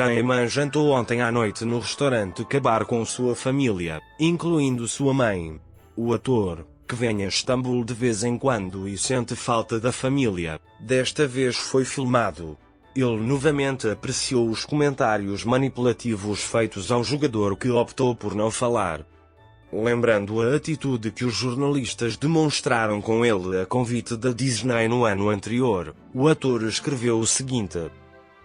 Kahneman jantou ontem à noite no restaurante Kabar com sua família, incluindo sua mãe. O ator, que vem a Istambul de vez em quando e sente falta da família, desta vez foi filmado. Ele novamente apreciou os comentários manipulativos feitos ao jogador que optou por não falar. Lembrando a atitude que os jornalistas demonstraram com ele a convite da Disney no ano anterior, o ator escreveu o seguinte: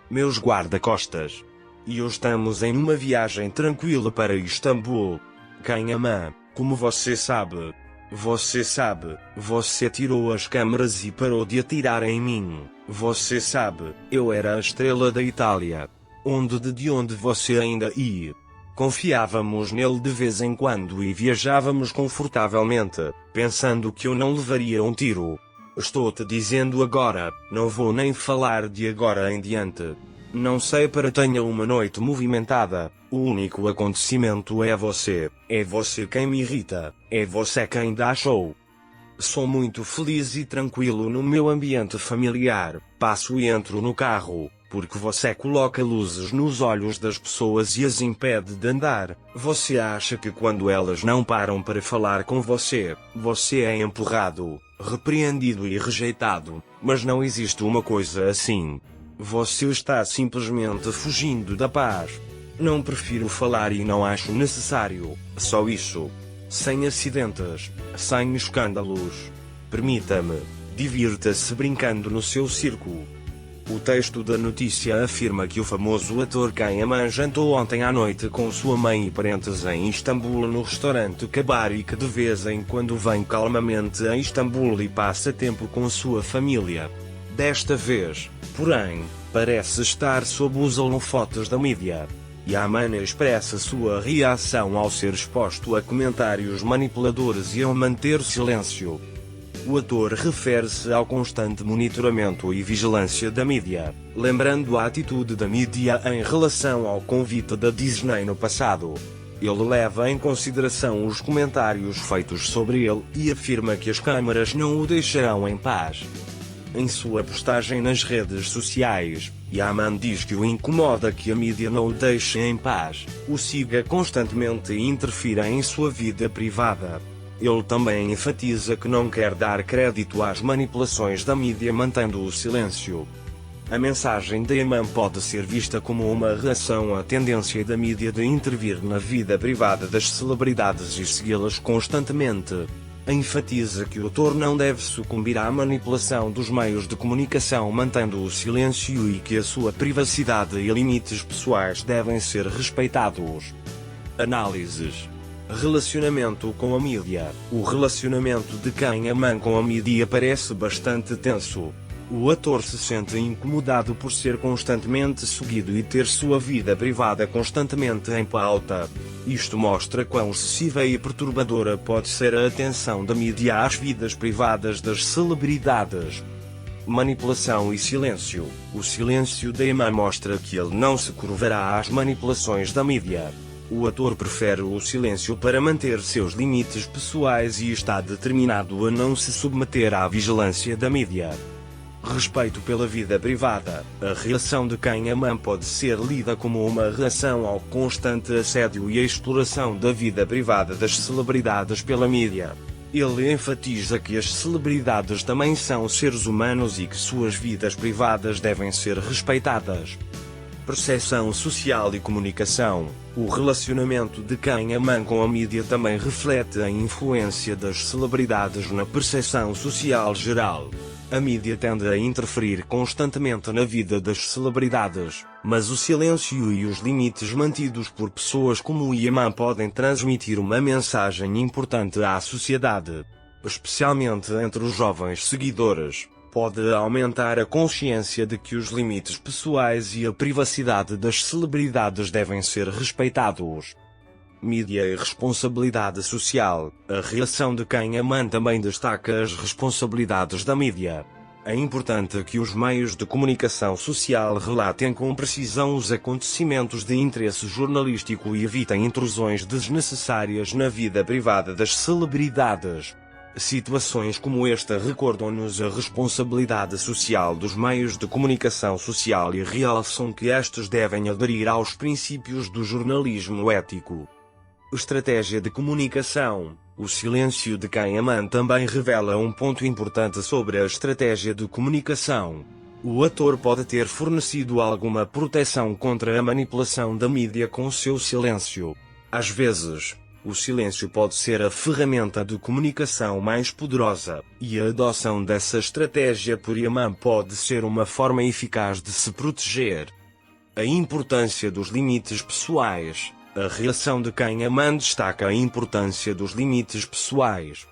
"Meus guarda-costas e eu estamos em uma viagem tranquila para Istambul. Kahneman, como você sabe, você tirou as câmeras e parou de atirar em mim. Você sabe, eu era a estrela da Itália. De onde você ainda ia. Confiávamos nele de vez em quando e viajávamos confortavelmente, pensando que eu não levaria um tiro. Estou-te dizendo agora, não vou nem falar de agora em diante. Não sei para tenha uma noite movimentada, o único acontecimento é você quem me irrita, é você quem dá show. Sou muito feliz e tranquilo no meu ambiente familiar, passo e entro no carro, porque você coloca luzes nos olhos das pessoas e as impede de andar. Você acha que quando elas não param para falar com você, você é empurrado, repreendido e rejeitado, mas não existe uma coisa assim. Você está simplesmente fugindo da paz. Não prefiro falar e não acho necessário, só isso. Sem acidentes, sem escândalos. Permita-me, divirta-se brincando no seu circo." O texto da notícia afirma que o famoso ator Kahneman jantou ontem à noite com sua mãe e parentes em Istambul no restaurante Kabar e que de vez em quando vem calmamente a Istambul e passa tempo com sua família. Desta vez, porém, parece estar sob os holofotes da mídia. Yaman expressa sua reação ao ser exposto a comentários manipuladores e ao manter silêncio. O ator refere-se ao constante monitoramento e vigilância da mídia, lembrando a atitude da mídia em relação ao convite da Disney no passado. Ele leva em consideração os comentários feitos sobre ele e afirma que as câmaras não o deixarão em paz. Em sua postagem nas redes sociais, Yaman diz que o incomoda que a mídia não o deixe em paz, o siga constantemente e interfira em sua vida privada. Ele também enfatiza que não quer dar crédito às manipulações da mídia mantendo o silêncio. A mensagem de Yaman pode ser vista como uma reação à tendência da mídia de intervir na vida privada das celebridades e segui-las constantemente. Enfatiza que o autor não deve sucumbir à manipulação dos meios de comunicação mantendo o silêncio e que a sua privacidade e limites pessoais devem ser respeitados. Análises. Relacionamento com a mídia. O relacionamento de Kahneman com a mídia parece bastante tenso. O ator se sente incomodado por ser constantemente seguido e ter sua vida privada constantemente em pauta. Isto mostra quão excessiva e perturbadora pode ser a atenção da mídia às vidas privadas das celebridades. Manipulação e silêncio. O silêncio de Yaman mostra que ele não se curvará às manipulações da mídia. O ator prefere o silêncio para manter seus limites pessoais e está determinado a não se submeter à vigilância da mídia. Respeito pela vida privada. A reação de Kahneman pode ser lida como uma reação ao constante assédio e a exploração da vida privada das celebridades pela mídia. Ele enfatiza que as celebridades também são seres humanos e que suas vidas privadas devem ser respeitadas. Percepção social e comunicação. O relacionamento de Kahneman com a mídia também reflete a influência das celebridades na percepção social geral. A mídia tende a interferir constantemente na vida das celebridades, mas o silêncio e os limites mantidos por pessoas como Yaman podem transmitir uma mensagem importante à sociedade, especialmente entre os jovens seguidores. Pode aumentar a consciência de que os limites pessoais e a privacidade das celebridades devem ser respeitados. Mídia e responsabilidade social. A reação de Kahneman também destaca as responsabilidades da mídia. É importante que os meios de comunicação social relatem com precisão os acontecimentos de interesse jornalístico e evitem intrusões desnecessárias na vida privada das celebridades. Situações como esta recordam-nos a responsabilidade social dos meios de comunicação social e realçam que estes devem aderir aos princípios do jornalismo ético. Estratégia de comunicação. O silêncio de Kahneman também revela um ponto importante sobre a estratégia de comunicação. O ator pode ter fornecido alguma proteção contra a manipulação da mídia com seu silêncio. Às vezes, o silêncio pode ser a ferramenta de comunicação mais poderosa, e a adoção dessa estratégia por Kahneman pode ser uma forma eficaz de se proteger. A importância dos limites pessoais. A reação de Kahneman destaca a importância dos limites pessoais.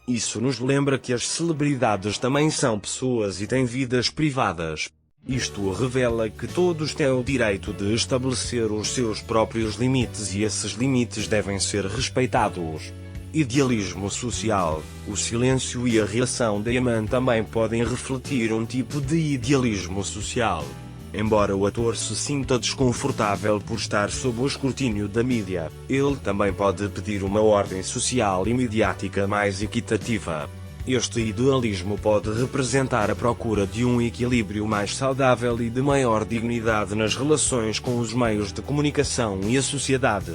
Isso nos lembra que as celebridades também são pessoas e têm vidas privadas. Isto revela que todos têm o direito de estabelecer os seus próprios limites e esses limites devem ser respeitados. Idealismo social. O silêncio e a reação de Kahneman também podem refletir um tipo de idealismo social. Embora o ator se sinta desconfortável por estar sob o escrutínio da mídia, ele também pode pedir uma ordem social e mediática mais equitativa. Este idealismo pode representar a procura de um equilíbrio mais saudável e de maior dignidade nas relações com os meios de comunicação e a sociedade.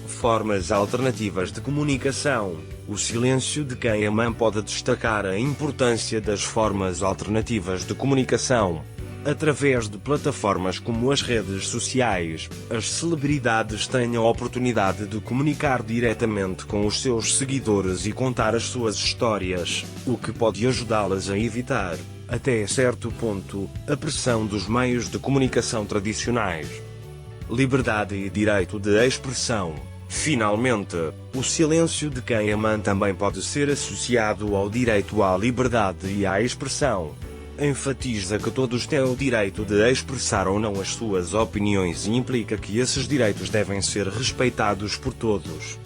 Formas alternativas de comunicação. O silêncio de Kahneman pode destacar a importância das formas alternativas de comunicação. Através de plataformas como as redes sociais, as celebridades têm a oportunidade de comunicar diretamente com os seus seguidores e contar as suas histórias, o que pode ajudá-las a evitar, até certo ponto, a pressão dos meios de comunicação tradicionais. Liberdade e direito de expressão. Finalmente, o silêncio de Kahneman também pode ser associado ao direito à liberdade e à expressão. Enfatiza que todos têm o direito de expressar ou não as suas opiniões e implica que esses direitos devem ser respeitados por todos.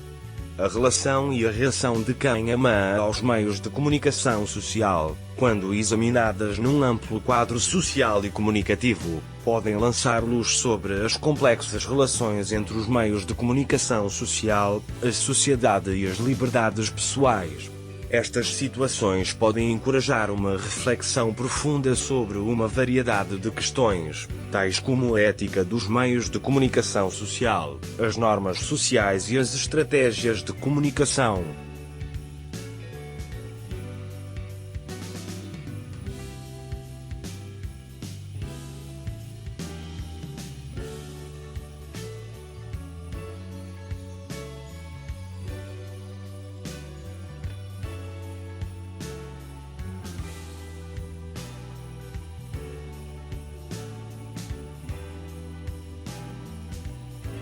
A relação e a reação de Kahneman aos meios de comunicação social, quando examinadas num amplo quadro social e comunicativo, podem lançar luz sobre as complexas relações entre os meios de comunicação social, a sociedade e as liberdades pessoais. Estas situações podem encorajar uma reflexão profunda sobre uma variedade de questões, tais como a ética dos meios de comunicação social, as normas sociais e as estratégias de comunicação.